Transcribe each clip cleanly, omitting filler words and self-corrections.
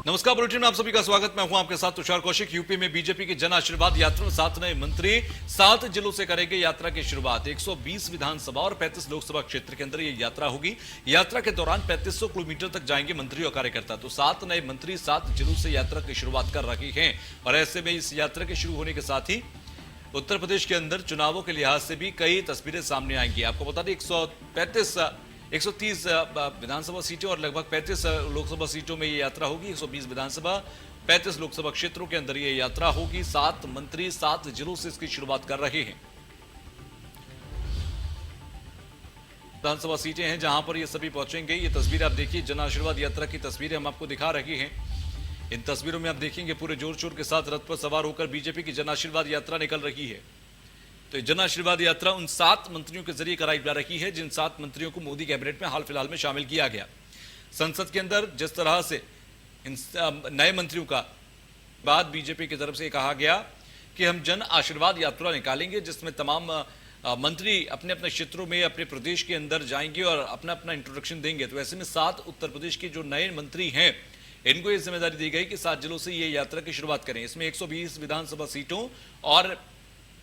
नमस्कार, बुलेटिन में आप सभी का स्वागत। मैं हूं आपके साथ तुषार कौशिक। यूपी में बीजेपी की जन आशीर्वाद यात्रा 7 नए मंत्री 7 जिलों से करेंगे यात्रा की शुरुआत। 120 विधानसभा और 35 लोकसभा क्षेत्र के अंदर ये यात्रा होगी। यात्रा के दौरान 3500 किलोमीटर तक जाएंगे मंत्री और कार्यकर्ता। तो 7 नए मंत्री 7 जिलों से यात्रा की शुरुआत कर रही हैं और ऐसे में इस यात्रा के शुरू होने के साथ ही उत्तर प्रदेश के अंदर चुनावों के लिहाज से भी कई तस्वीरें सामने आएंगी। आपको बता दें 130 विधानसभा सीटें और लगभग 35 लोकसभा सीटों में ये यात्रा होगी। 120 विधानसभा 35 लोकसभा क्षेत्रों के अंदर ये यात्रा होगी। 7 मंत्री 7 जिलों से इसकी शुरुआत कर रहे हैं। विधानसभा सीटें हैं जहां पर ये सभी पहुंचेंगे। ये तस्वीर आप देखिए, जन आशीर्वाद यात्रा की तस्वीरें हम आपको दिखा रहे हैं। इन तस्वीरों में आप देखेंगे पूरे जोर शोर के साथ रथ पर सवार होकर बीजेपी की जन आशीर्वाद यात्रा निकल रही है। तो जन आशीर्वाद यात्रा उन 7 मंत्रियों के जरिए कराई जा रही है जिन 7 मंत्रियों को मोदी कैबिनेट में हाल फिलहाल में शामिल किया गया। संसद के अंदर जिस तरह से इन नए मंत्रियों का बाद बीजेपी की तरफ से कहा गया कि हम जन आशीर्वाद यात्रा निकालेंगे जिसमें तमाम मंत्री अपने अपने क्षेत्रों में अपने प्रदेश के अंदर जाएंगे और अपना अपना इंट्रोडक्शन देंगे। तो ऐसे में 7 उत्तर प्रदेश के जो नए मंत्री हैं इनको ये जिम्मेदारी दी गई कि 7 जिलों से ये यात्रा की शुरुआत करें। इसमें 120 विधानसभा सीटों और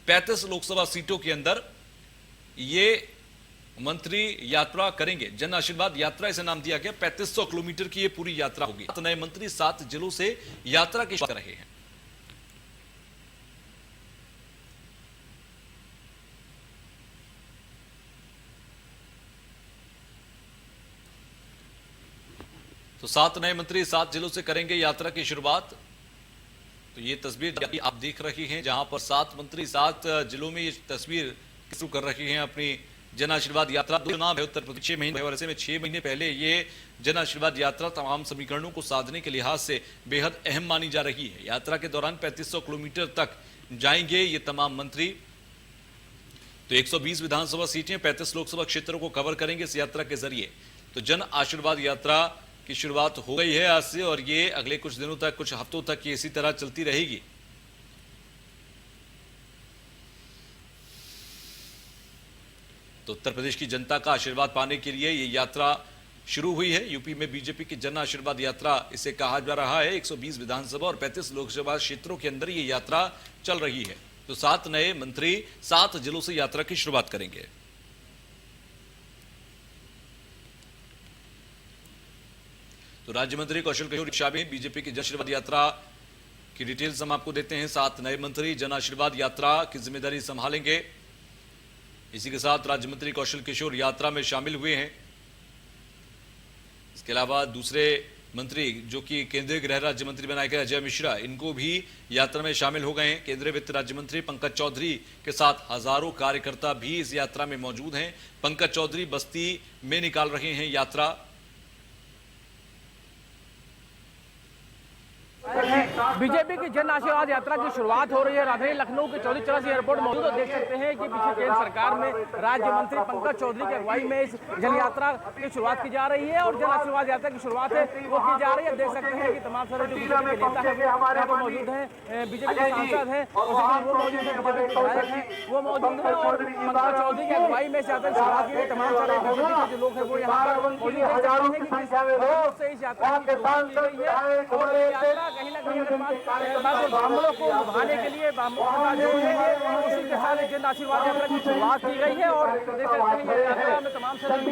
35 लोकसभा सीटों के अंदर ये मंत्री यात्रा करेंगे। जन आशीर्वाद यात्रा इसे नाम दिया गया। 3500 किलोमीटर की ये पूरी यात्रा होगी। 7 नए मंत्री 7 जिलों से यात्रा की शुरुआत कर रहे हैं। तो 7 नए मंत्री 7 जिलों से करेंगे यात्रा की शुरुआत। तो ये तस्वीर आप देख रही हैं जहां पर 7 मंत्री 7 जिलों में ये तस्वीर शुरू कर रही हैं अपनी जन आशीर्वाद यात्रा। चुनाव है उत्तर प्रदेश 6 महीने और ऐसे में 6 महीने पहले ये जन आशीर्वाद यात्रा तमाम समीकरणों को साधने के लिहाज से बेहद अहम मानी जा रही है। यात्रा के दौरान 3500 किलोमीटर तक जाएंगे ये तमाम मंत्री। तो 120 विधानसभा सीटें 35 लोकसभा क्षेत्रों को कवर करेंगे इस यात्रा के जरिए। तो जन आशीर्वाद यात्रा की शुरुआत हो गई है आज से और ये अगले कुछ दिनों तक, कुछ हफ्तों तक ये इसी तरह चलती रहेगी। तो उत्तर प्रदेश की जनता का आशीर्वाद पाने के लिए ये यात्रा शुरू हुई है। यूपी में बीजेपी की जन आशीर्वाद यात्रा इसे कहा जा रहा है। 120 विधानसभा और 35 लोकसभा क्षेत्रों के अंदर ये यात्रा चल रही है। तो 7 नए मंत्री 7 जिलों से यात्रा की शुरुआत करेंगे। तो राज्य मंत्री कौशल किशोर शामिल बीजेपी की जन आशीर्वाद यात्रा की डिटेल्स हम आपको देते हैं। 7 नए मंत्री जन आशीर्वाद यात्रा की जिम्मेदारी संभालेंगे। इसी के साथ राज्य मंत्री कौशल किशोर यात्रा में शामिल हुए हैं। इसके अलावा दूसरे मंत्री जो कि केंद्रीय गृह राज्य मंत्री बनाए गए अजय मिश्रा, इनको भी यात्रा में शामिल हो गए हैं। केंद्रीय वित्त राज्य मंत्री पंकज चौधरी के साथ हजारों कार्यकर्ता भी इस यात्रा में मौजूद हैं। पंकज चौधरी बस्ती में निकाल रहे हैं यात्रा। बीजेपी की जन आशीर्वाद यात्रा की शुरुआत हो रही है। राजधानी लखनऊ के चौधरी चरण सिंह एयरपोर्ट मौजूद है। देख सकते हैं कि पीछे केंद्र सरकार में राज्य मंत्री पंकज चौधरी की अगुवाई में इस जन यात्रा की शुरुआत की जा रही है और जन आशीर्वाद यात्रा की शुरुआत है वो की जा रही है। देख सकते हैं कि तमाम सारे जो बीजेपी के नेता है यहाँ पर मौजूद है, बीजेपी के सांसद है वो मौजूद है, बीजेपी के विधायक है वो मौजूद है और पंकज चौधरी की अगुवाई में इस यात्रा की शुरुआत की गई। तमाम सारे बीजेपी के जो लोग हैं वो यहाँ पर मौजूद है। इस यात्रा की शुरुआत की गई है और यात्रा कहीं ना कहीं ब्राह्मणों को लुभाने के लिए उसी के साथ जन आशीर्वाद यात्रा की शुरुआत की गई है। और देख सकते हैं यात्रा में तमाम सारे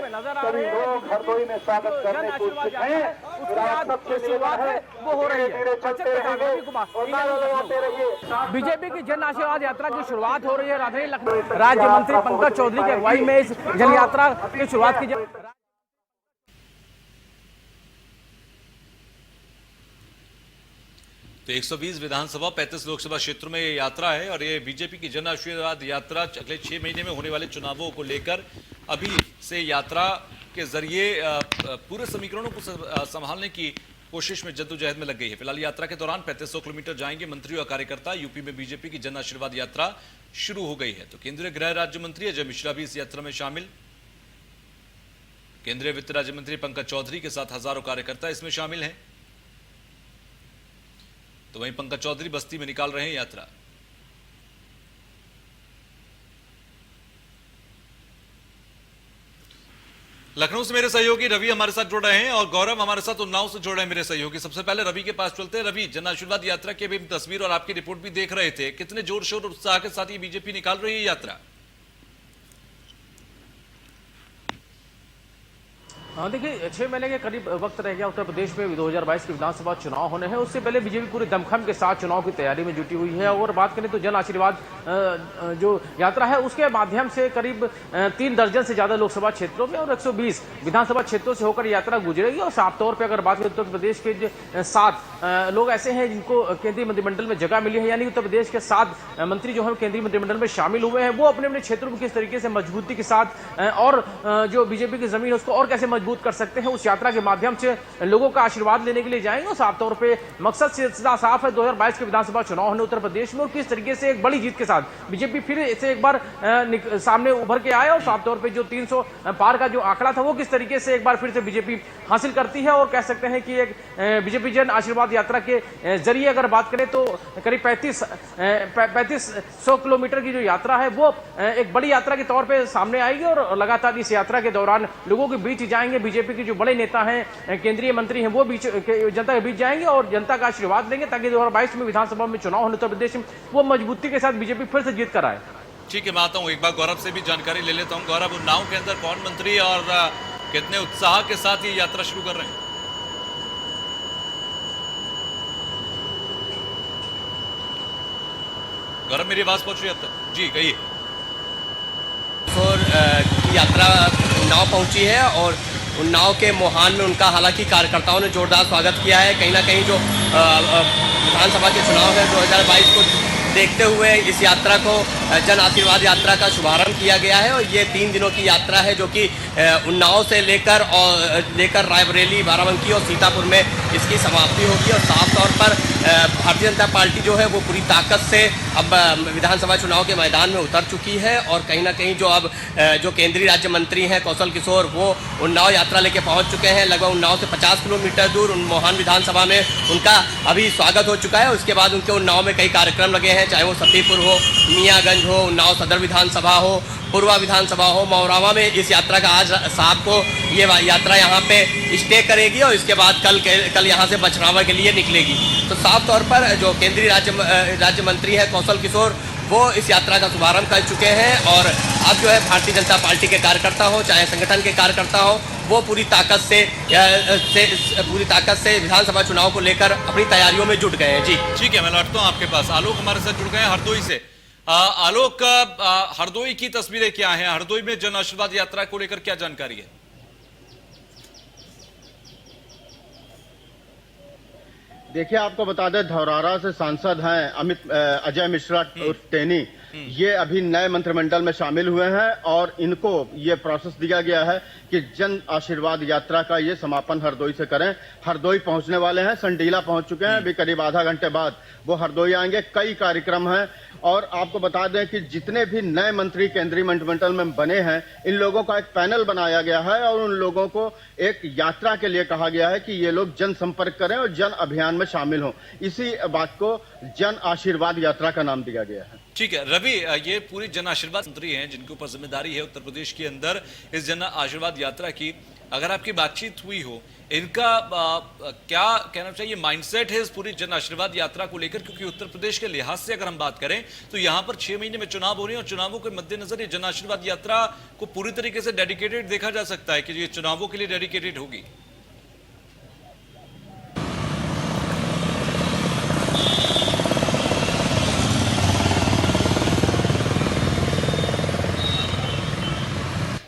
नजर आ रहे हैं। जन आशीर्वाद यात्रा उसकी शुरुआत है वो हो रही है। बीजेपी की जन आशीर्वाद यात्रा की शुरुआत हो रही है। राजधानी लखनऊ राज्य मंत्री पंकज चौधरी की अगुवाई में इस जन यात्रा की शुरुआत की। तो 120 विधानसभा 35 लोकसभा क्षेत्रों में ये यात्रा है और ये बीजेपी की जन आशीर्वाद यात्रा अगले 6 महीने में होने वाले चुनावों को लेकर अभी से यात्रा के जरिए पूरे समीकरणों को संभालने की कोशिश में जद्दोजहद में लग गई है। फिलहाल यात्रा के दौरान 3500 किलोमीटर जाएंगे मंत्री और कार्यकर्ता। यूपी में बीजेपी की जन आशीर्वाद यात्रा शुरू हो गई है। तो केंद्रीय गृह राज्य मंत्री अजय मिश्रा भी इस यात्रा में शामिल। केंद्रीय वित्त राज्य मंत्री पंकज चौधरी के साथ हजारों कार्यकर्ता इसमें शामिल हैं। तो वहीं पंकज चौधरी बस्ती में निकाल रहे हैं यात्रा। लखनऊ से मेरे सहयोगी रवि हमारे साथ जुड़ रहे हैं और गौरव हमारे साथ उन्नाव से जुड़ रहे हैं मेरे सहयोगी। सबसे पहले रवि के पास चलते हैं। रवि, जन आशीर्वाद यात्रा की भी तस्वीर और आपकी रिपोर्ट भी देख रहे थे, कितने जोर शोर और उत्साह के साथ ये बीजेपी निकाल रही है यात्रा? हाँ, देखिए 6 महीने के करीब वक्त रह गया उत्तर प्रदेश में 2022 के विधानसभा चुनाव होने हैं। उससे पहले बीजेपी पूरे दमखम के साथ चुनाव की तैयारी में जुटी हुई है। और बात करें तो जन आशीर्वाद जो यात्रा है उसके माध्यम से करीब 3 दर्जन से ज्यादा लोकसभा क्षेत्रों में और 120 विधानसभा क्षेत्रों से होकर यात्रा गुजरेगी। और साफ तौर पर अगर बात करें उत्तर प्रदेश के 7 लोग ऐसे हैं जिनको केंद्रीय मंत्रिमंडल में जगह मिली है, यानी उत्तर प्रदेश के 7 मंत्री जो है केंद्रीय मंत्रिमंडल में शामिल हुए हैं। वो अपने अपने क्षेत्रों में किस तरीके से मजबूती के साथ और जो बीजेपी की जमीन है उसको और कैसे मजबूत कर सकते हैं, उस यात्रा के माध्यम से लोगों का आशीर्वाद लेने के लिए जाएंगे। और साफ तौर पे मकसद सीधा साफ है, 2022 के विधानसभा चुनाव होने उत्तर प्रदेश में और किस तरीके से एक बड़ी जीत के साथ बीजेपी फिर से एक बार सामने उभर के आए। और साफ तौर पे जो 300 पार का जो आंकड़ा था वो किस तरीके से एक बार फिर से बीजेपी हासिल करती है। और कह सकते हैं कि एक बीजेपी जन आशीर्वाद यात्रा के जरिए अगर बात करें तो करीब 3500 किलोमीटर की जो यात्रा है वो एक बड़ी यात्रा के तौर पे सामने आएगी। और लगातार इस यात्रा के दौरान लोगों के बीच जाएंगे। बीजेपी के जो बड़े नेता हैं, केंद्रीय मंत्री हैं, वो बीच जनता के बीच जाएंगे और जनता का आशीर्वाद देंगे ताकि 2022 में विधानसभा में चुनाव होने उत्तर प्रदेश में वो मजबूती के साथ बीजेपी फिर से जीत कर आए। ठीक है, मैं आता हूं, एक बार गौरव से भी जानकारी ले लेता हूं। गौरव, उन्नाव के अंदर कौन मंत्री और कितने उत्साह के साथ ये यात्रा शुरू कर रहे हैं? गौरव, मेरी आवाज पहुंच रही है अब तक? जी कहिए। की यात्रा उन्नाव पहुंची है और उन्नाव के मोहान में उनका हालांकि कार्यकर्ताओं ने जोरदार स्वागत किया है। कहीं ना कहीं जो विधानसभा के चुनाव है 2022 को देखते हुए इस यात्रा को जन आशीर्वाद यात्रा का शुभारंभ किया गया है। और ये 3 दिनों की यात्रा है जो कि उन्नाव से लेकर रायबरेली, बाराबंकी और सीतापुर में इसकी समाप्ति होगी। और साफ तौर पर भारतीय जनता पार्टी जो है वो पूरी ताकत से अब विधानसभा चुनाव के मैदान में उतर चुकी है। और कहीं ना कहीं जो केंद्रीय राज्य मंत्री हैं कौशल किशोर, वो उन्नाव यात्रा लेके पहुंच चुके हैं। लगभग उन्नाव से 50 किलोमीटर दूर मोहान विधानसभा में उनका अभी स्वागत हो चुका है। उसके बाद उनके उन्नाव में कई कार्यक्रम लगे हैं, चाहे वो सतीपुर हो, मियाँगंज हो, उन्नाव सदर विधानसभा हो, पूर्वा विधानसभा हो, मौरावा में इस यात्रा का आज शाम को ये यात्रा यहाँ पे स्टे करेगी और इसके बाद कल यहाँ से बछरावा के लिए निकलेगी। तो साफ तौर पर जो केंद्रीय राज्य मंत्री है कौशल किशोर, वो इस यात्रा का शुभारंभ कर चुके हैं। और अब जो है भारतीय जनता पार्टी के कार्यकर्ता हो, चाहे संगठन के कार्यकर्ता हो, वो पूरी ताकत से विधानसभा चुनाव को लेकर अपनी तैयारियों में जुट गए हैं। जी ठीक है, मैं लौटता हूँ आपके पास। आलोक हमारे साथ जुड़ गए हैं हरदोई से। आलोक, हरदोई की तस्वीरें क्या हैं? हरदोई में जन आशीर्वाद यात्रा को लेकर क्या जानकारी है? देखिए, आपको बता दें, धौरारा से सांसद हैं अजय मिश्रा टेनी, ये अभी नए मंत्रिमंडल में शामिल हुए हैं और इनको ये प्रोसेस दिया गया है कि जन आशीर्वाद यात्रा का ये समापन हरदोई से करें। हरदोई पहुंचने वाले हैं, संडीला पहुंच चुके हैं, अभी करीब आधा घंटे बाद वो हरदोई आएंगे। कई कार्यक्रम हैं और आपको बता दें कि जितने भी नए मंत्री केंद्रीय मंत्रिमंडल में बने हैं, इन लोगों का एक पैनल बनाया गया है और उन लोगों को एक यात्रा के लिए कहा गया है कि ये लोग जनसंपर्क करें और जन अभियान में शामिल हों। इसी बात को जन आशीर्वाद यात्रा का नाम दिया गया है। ठीक है रवि, ये पूरी जन आशीर्वाद मंत्री हैं जिनके ऊपर जिम्मेदारी है उत्तर प्रदेश के अंदर इस जन आशीर्वाद यात्रा की। अगर आपकी बातचीत हुई हो, इनका क्या कहना चाहिए माइंडसेट है इस पूरी जन आशीर्वाद यात्रा को लेकर? क्योंकि उत्तर प्रदेश के लिहाज से अगर हम बात करें तो यहाँ पर 6 महीने में चुनाव हो रहे हैं और चुनावों के मद्देनजर ये जन आशीर्वाद यात्रा को पूरी तरीके से डेडिकेटेड देखा जा सकता है कि ये चुनावों के लिए डेडिकेटेड होगी।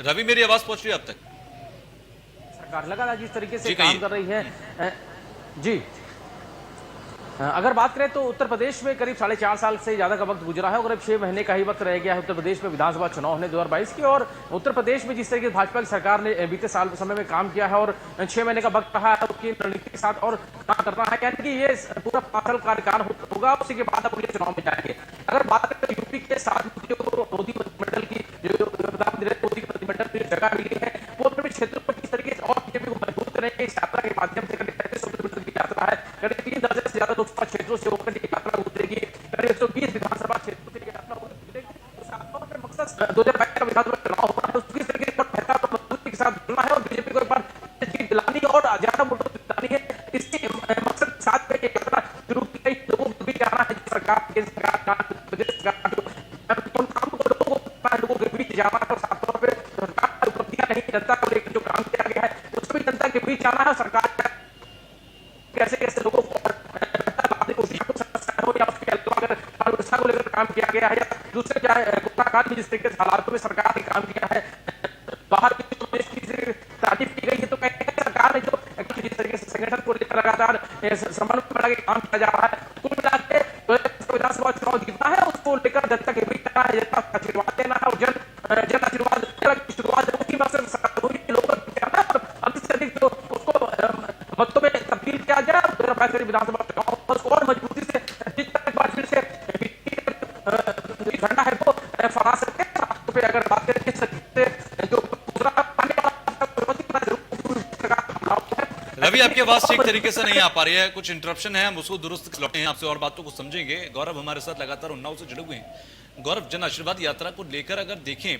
रवि, मेरी आवाज पहुंच रही है अब तक? सरकार लगातार जिस तरीके से काम कर रही है जी, अगर बात करें तो उत्तर प्रदेश में करीब 4.5 साल से ज्यादा का वक्त गुजरा है और करीब 6 महीने का ही वक्त रह गया है उत्तर प्रदेश में विधानसभा चुनाव होने 2022 की। और उत्तर प्रदेश में जिस तरीके से भाजपा की सरकार ने बीते साल समय में काम किया है और 6 महीने का वक्त रहा है उसकी रणनीति के साथ और काम करना है, यानी कि ये पूरा 5 साल कार्यकाल होगा, उसी के बाद अगले चुनाव में जाएंगे। अगर बात करें तो यूपी के 7 मंत्रियों को मोदी मंत्रिमंडल की मोदी मंत्रिमंडल की जगह मिली है, वो अपने क्षेत्रों पर किस तरीके से और बीजेपी को मजबूत करेंगे इस यात्रा के माध्यम से। करीब 3500 किलोमीटर की यात्रा है, करीब 3 दर्जन से ज्यादा लोकसभा क्षेत्रों से होकर ये यात्रा गुजरेगी, करीब 120 विधानसभा क्षेत्रों से यात्रा गुजरेगी। तो साफ तौर पर मकसद 2022 का विधानसभा चुनाव होना है, उसकी तरीके से मजबूती के साथ जुड़ना है और और ज्यादा वोटों से जितानी है। इसके मकसद के साथ में एक यात्रा शुरू की गई। लोगों को भी जाना है सरकार, केंद्र सरकार, प्रदेश सरकार लोगों के बीच जाना है, साफ तौर पर सरकार उपलब्धियां नहीं, जनता को लेकर जो काम किया गया है उसको भी जनता के बीच जाना है। सरकार कैसे कैसे लोगों को या उसके अलावा अगर व्यवस्था को लेकर काम किया गया है या दूसरे चाहे कोरोना काल में जिस तरीके से हालातों में सरकार ने काम किया है, बाहर की प्रदेश की तारीफ की गई है, तो कहीं सरकार ने जो जिस तरीके से संगठन को लेकर लगातार समन्वय में बढ़ा के काम किया जा रहा है, कुल मिला के विधानसभा चुनाव जीतना है, उसको लेकर जनता के बीच जाना है, जनता का आशीर्वाद देना है और जन आशीर्वाद की शुरुआत उसी मकसद लोगों को जाना है। अधिक से अधिक जो उसको मतों में तब्दील किया जाए, विधानसभा चुनाव उसको और मजबूती से झंडा है वो फहरा सकते हैं। अगर बात करें जो रवि, आपकी आवाज ठीक तरीके से नहीं आ पा रही है, कुछ इंटरप्शन है, हम उसको दुरुस्त लौटे हैं, आपसे और बातों को समझेंगे। गौरव हमारे साथ लगातार उन्नाव से जुड़े हुए हैं। गौरव, जन आशीर्वाद यात्रा को लेकर अगर देखें,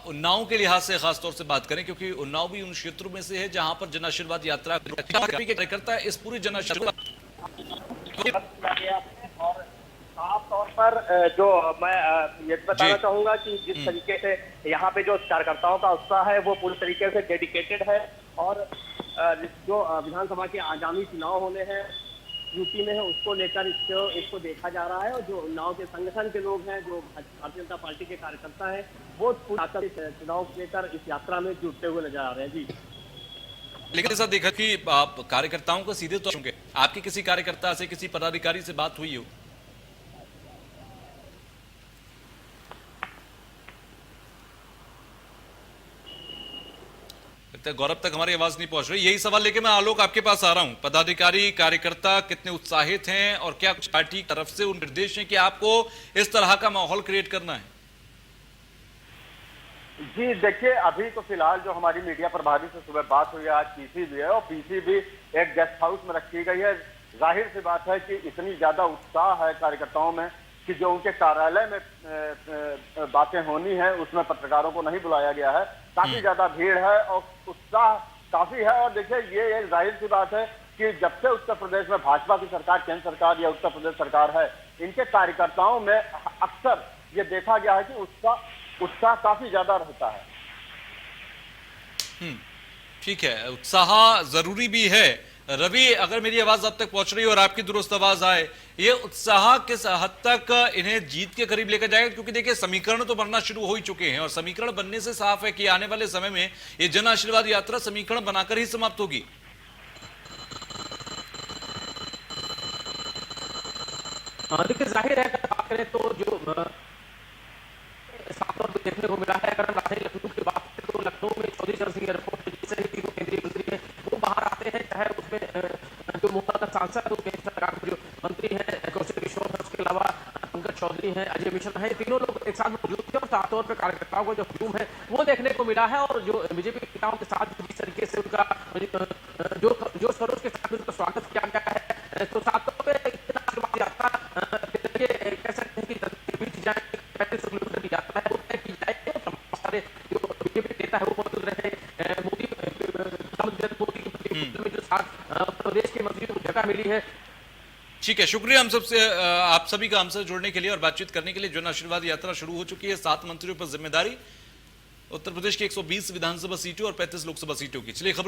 उन्नाव के लिहाज से खासतौर से बात करें, क्योंकि उन्नाव भी उन क्षेत्रों में से है जहां पर जन आशीर्वाद यात्रा कार्यकर्ता इस पूरी जन आशीर्वाद साफ तौर पर जो मैं ये बताना चाहूंगा कि जिस तरीके से यहाँ पे जो कार्यकर्ताओं का उत्साह है वो पूरी तरीके से डेडिकेटेड है। और जो विधानसभा के आगामी चुनाव होने हैं यूपी में है, उसको लेकर इसको देखा जा रहा है। और जो उन्नाव के संगठन के लोग हैं, जो भारतीय जनता पार्टी के कार्यकर्ता हैं, वो चुनाव को लेकर इस यात्रा में जुटते हुए नजर आ रहे हैं। जी, लेकिन ऐसा देखा कि आप कार्यकर्ताओं को सीधे तौर पर आपके किसी कार्यकर्ता से, किसी पदाधिकारी से बात हुई हो? गौरव तक हमारी आवाज नहीं पहुंच रही। यही सवाल लेके मैं आलोक आपके पास आ रहा हूं। पदाधिकारी, कार्यकर्ता कितने उत्साहित हैं और क्या कुछ पार्टी की तरफ से उन निर्देश हैं कि आपको इस तरह का माहौल क्रिएट करना है? जी देखिए, अभी तो फिलहाल जो हमारी मीडिया प्रभारी से सुबह बात हुई, आज पीसी भी है और पीसी भी एक गेस्ट हाउस में रखी गई है। जाहिर सी बात है कि इतनी ज्यादा उत्साह है कार्यकर्ताओं में कि जो उनके कार्यालय में बातें होनी है उसमें पत्रकारों को नहीं बुलाया गया है। काफी ज्यादा भीड़ है और उत्साह काफी है। और देखिए, ये एक जाहिर सी बात है कि जब से उत्तर प्रदेश में भाजपा की सरकार, केंद्र सरकार या उत्तर प्रदेश सरकार है, इनके कार्यकर्ताओं में अक्सर ये देखा गया है कि उत्साह काफी ज्यादा रहता है। ठीक है, उत्साह जरूरी भी है। रवि, अगर मेरी आवाज अब तक पहुंच रही है और आपकी दुरुस्त आवाज आए, ये उत्साह किस हद तक इन्हें जीत के करीब लेकर जाएगा? क्योंकि देखिए, समीकरण तो बनना शुरू हो ही चुके हैं और समीकरण बनने से साफ है कि आने वाले समय में ये जन आशीर्वाद यात्रा समीकरण बनाकर ही समाप्त होगी। देखिए, जाहिर है अगर बात करें तो जो साफ तौर पर देखने को मिला है, अगर राजधानी लखनऊ की बात करें तो लखनऊ में चौधरी चरण सिंह एयरपोर्ट जिससे तीनों केंद्रीय मंत्री हैं वो बाहर आते हैं, चाहे उसमें जो मोहता सांसद केंद्र सरकार के जो मंत्री हैं कौशल किशोर है, उसके अलावा पंकज चौधरी हैं, अजय मिश्रा है, तीनों लोग एक साथ मौजूद थे और साफ तौर पर कार्यकर्ताओं का जो हुजूम है वो देखने को मिला है। और जो बीजेपी नेताओं के साथ जिस तरीके से उनका जो खरोश के साथ उनका स्वागत किया गया है, तो साफ तौर पर यात्रा कह सकते हैं कि बीच जाए 35 किलोमीटर की यात्रा है वो तय की जाए। और सारे जो बीजेपी नेता है वो मौजूद रहे, मोदी में जो साथ प्रदेश के मंत्रियों को जगह मिली है। ठीक है, शुक्रिया हम सबसे, आप सभी का हमसे जुड़ने के लिए और बातचीत करने के लिए। जन आशीर्वाद यात्रा शुरू हो चुकी है। 7 मंत्रियों पर जिम्मेदारी, उत्तर प्रदेश की 120 विधानसभा सीटों और 35 लोकसभा सीटों की। चलिए खबर